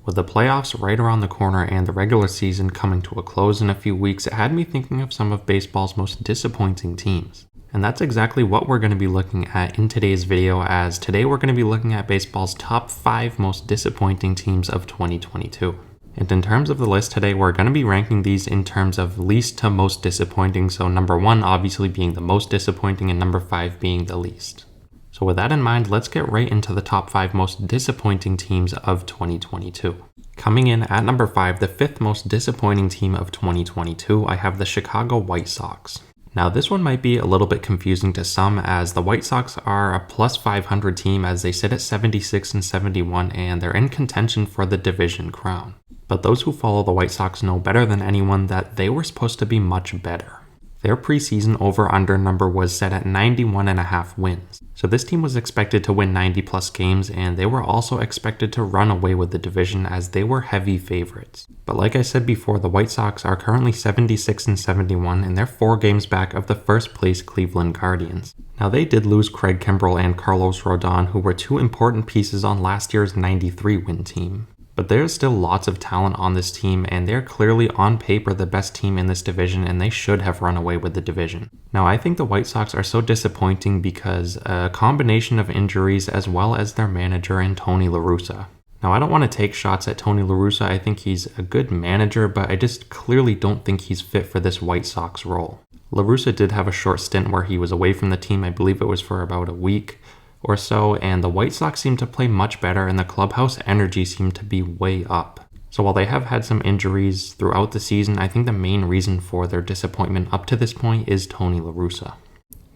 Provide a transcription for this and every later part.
With the playoffs right around the corner and the regular season coming to a close in a few weeks, it had me thinking of some of baseball's most disappointing teams. And that's exactly what we're going to be looking at in today's video, as today we're going to be looking at baseball's top 5 most disappointing teams of 2022. And in terms of the list today, we're going to be ranking these in terms of least to most disappointing, so number 1 obviously being the most disappointing and number 5 being the least. So with that in mind, let's get right into the top 5 most disappointing teams of 2022. Coming in at number 5, the 5th most disappointing team of 2022, I have the Chicago White Sox. Now this one might be a little bit confusing to some, as the White Sox are a plus 500 team as they sit at 76 and 71 and they're in contention for the division crown. But those who follow the White Sox know better than anyone that they were supposed to be much better. Their preseason over-under number was set at 91.5 wins. So this team was expected to win 90 plus games, and they were also expected to run away with the division as they were heavy favorites. But like I said before, the White Sox are currently 76 and 71 and they're 4 games back of the first place Cleveland Guardians. Now they did lose Craig Kimbrell and Carlos Rodon, who were 2 important pieces on last year's 93 win team. But there's still lots of talent on this team, and they're clearly on paper the best team in this division, and they should have run away with the division. Now I think the White Sox are so disappointing because a combination of injuries as well as their manager and Tony La Russa. Now I don't want to take shots at Tony La Russa, I think he's a good manager, but I just clearly don't think he's fit for this White Sox role. La Russa did have a short stint where he was away from the team, I believe it was for about a week or so, and the White Sox seemed to play much better and the clubhouse energy seemed to be way up. So while they have had some injuries throughout the season, I think the main reason for their disappointment up to this point is Tony La Russa.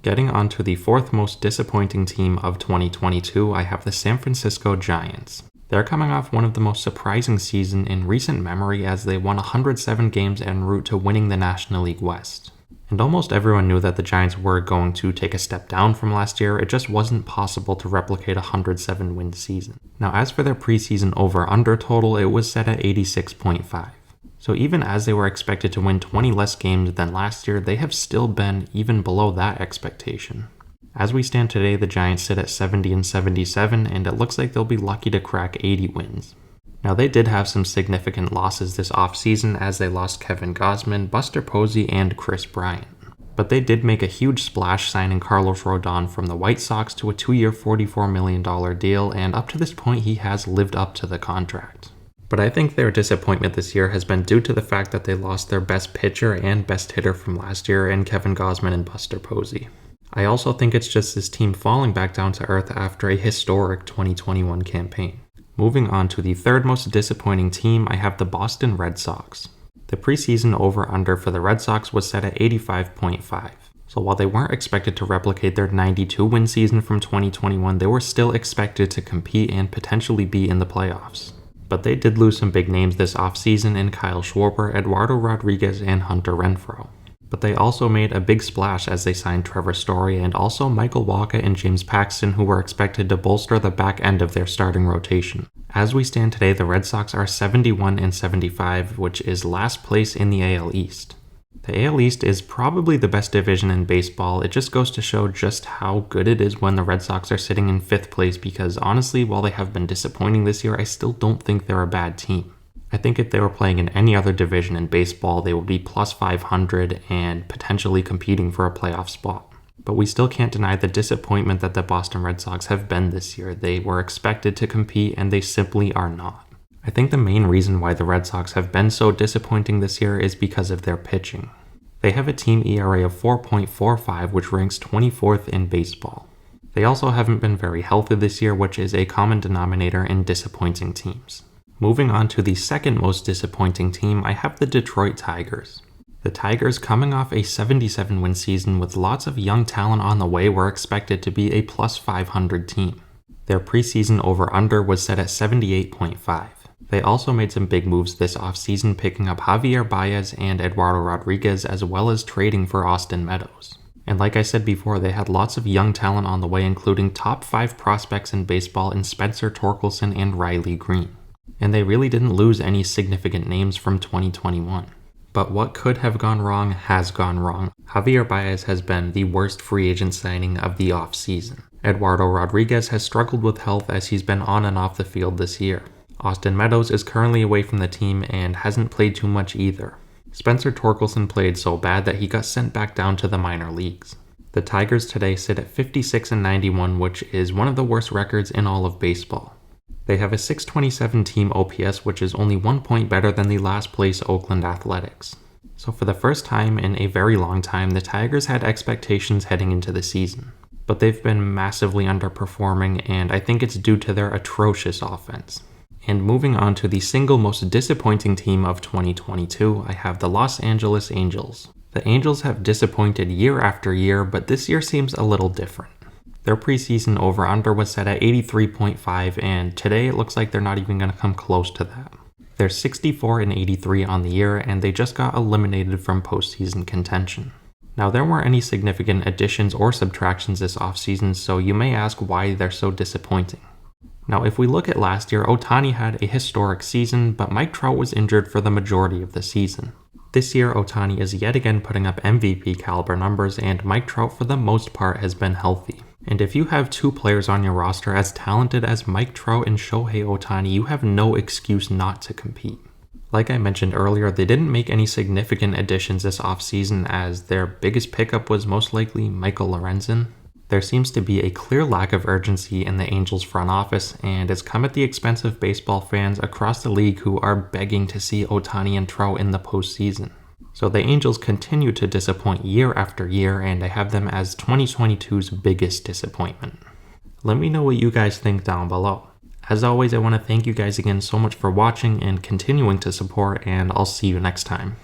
Getting on to the 4th most disappointing team of 2022, I have the San Francisco Giants. They're coming off one of the most surprising seasons in recent memory as they won 107 games en route to winning the National League West. And almost everyone knew that the Giants were going to take a step down from last year. It just wasn't possible to replicate a 107-win season. Now, as for their preseason over-under total, it was set at 86.5. So even as they were expected to win 20 less games than last year, they have still been even below that expectation. As we stand today, the Giants sit at 70 and 77, and it looks like they'll be lucky to crack 80 wins. Now they did have some significant losses this offseason as they lost Kevin Gausman, Buster Posey, and Chris Bryant. But they did make a huge splash signing Carlos Rodon from the White Sox to a 2-year $44 million deal, and up to this point he has lived up to the contract. But I think their disappointment this year has been due to the fact that they lost their best pitcher and best hitter from last year in Kevin Gausman and Buster Posey. I also think it's just this team falling back down to earth after a historic 2021 campaign. Moving on to the 3rd most disappointing team, I have the Boston Red Sox. The preseason over-under for the Red Sox was set at 85.5. So while they weren't expected to replicate their 92-win season from 2021, they were still expected to compete and potentially be in the playoffs. But they did lose some big names this offseason in Kyle Schwarber, Eduardo Rodriguez, and Hunter Renfroe. But they also made a big splash as they signed Trevor Story and also Michael Wacha and James Paxton, who were expected to bolster the back end of their starting rotation. As we stand today, the Red Sox are 71 and 75, which is last place in the AL East. The AL East is probably the best division in baseball. It just goes to show just how good it is when the Red Sox are sitting in 5th place, because honestly, while they have been disappointing this year, I still don't think they're a bad team. I think if they were playing in any other division in baseball, they would be plus 500 and potentially competing for a playoff spot. But we still can't deny the disappointment that the Boston Red Sox have been this year. They were expected to compete and they simply are not. I think the main reason why the Red Sox have been so disappointing this year is because of their pitching. They have a team ERA of 4.45, which ranks 24th in baseball. They also haven't been very healthy this year, which is a common denominator in disappointing teams. Moving on to the 2nd most disappointing team, I have the Detroit Tigers. The Tigers, coming off a 77-win season with lots of young talent on the way, were expected to be a plus 500 team. Their preseason over-under was set at 78.5. They also made some big moves this offseason, picking up Javier Baez and Eduardo Rodriguez, as well as trading for Austin Meadows. And like I said before, they had lots of young talent on the way, including top 5 prospects in baseball in Spencer Torkelson and Riley Green. And they really didn't lose any significant names from 2021. But what could have gone wrong has gone wrong. Javier Baez has been the worst free agent signing of the offseason. Eduardo Rodriguez has struggled with health as he's been on and off the field this year. Austin Meadows is currently away from the team and hasn't played too much either. Spencer Torkelson played so bad that he got sent back down to the minor leagues. The Tigers today sit at 56-91, which is one of the worst records in all of baseball. They have a 627 team OPS, which is only 1 point better than the last place Oakland Athletics. So for the first time in a very long time, the Tigers had expectations heading into the season. But they've been massively underperforming, and I think it's due to their atrocious offense. And moving on to the single most disappointing team of 2022, I have the Los Angeles Angels. The Angels have disappointed year after year, but this year seems a little different. Their preseason over-under was set at 83.5, and today it looks like they're not even going to come close to that. They're 64-83 on the year, and they just got eliminated from postseason contention. Now, there weren't any significant additions or subtractions this offseason, so you may ask why they're so disappointing. Now, if we look at last year, Ohtani had a historic season, but Mike Trout was injured for the majority of the season. This year, Ohtani is yet again putting up MVP caliber numbers, and Mike Trout for the most part has been healthy. And if you have two players on your roster as talented as Mike Trout and Shohei Ohtani, you have no excuse not to compete. Like I mentioned earlier, they didn't make any significant additions this offseason, as their biggest pickup was most likely Michael Lorenzen. There seems to be a clear lack of urgency in the Angels front office, and it's come at the expense of baseball fans across the league who are begging to see Ohtani and Trout in the postseason. So the Angels continue to disappoint year after year, and I have them as 2022's biggest disappointment. Let me know what you guys think down below. As always, I want to thank you guys again so much for watching and continuing to support, and I'll see you next time.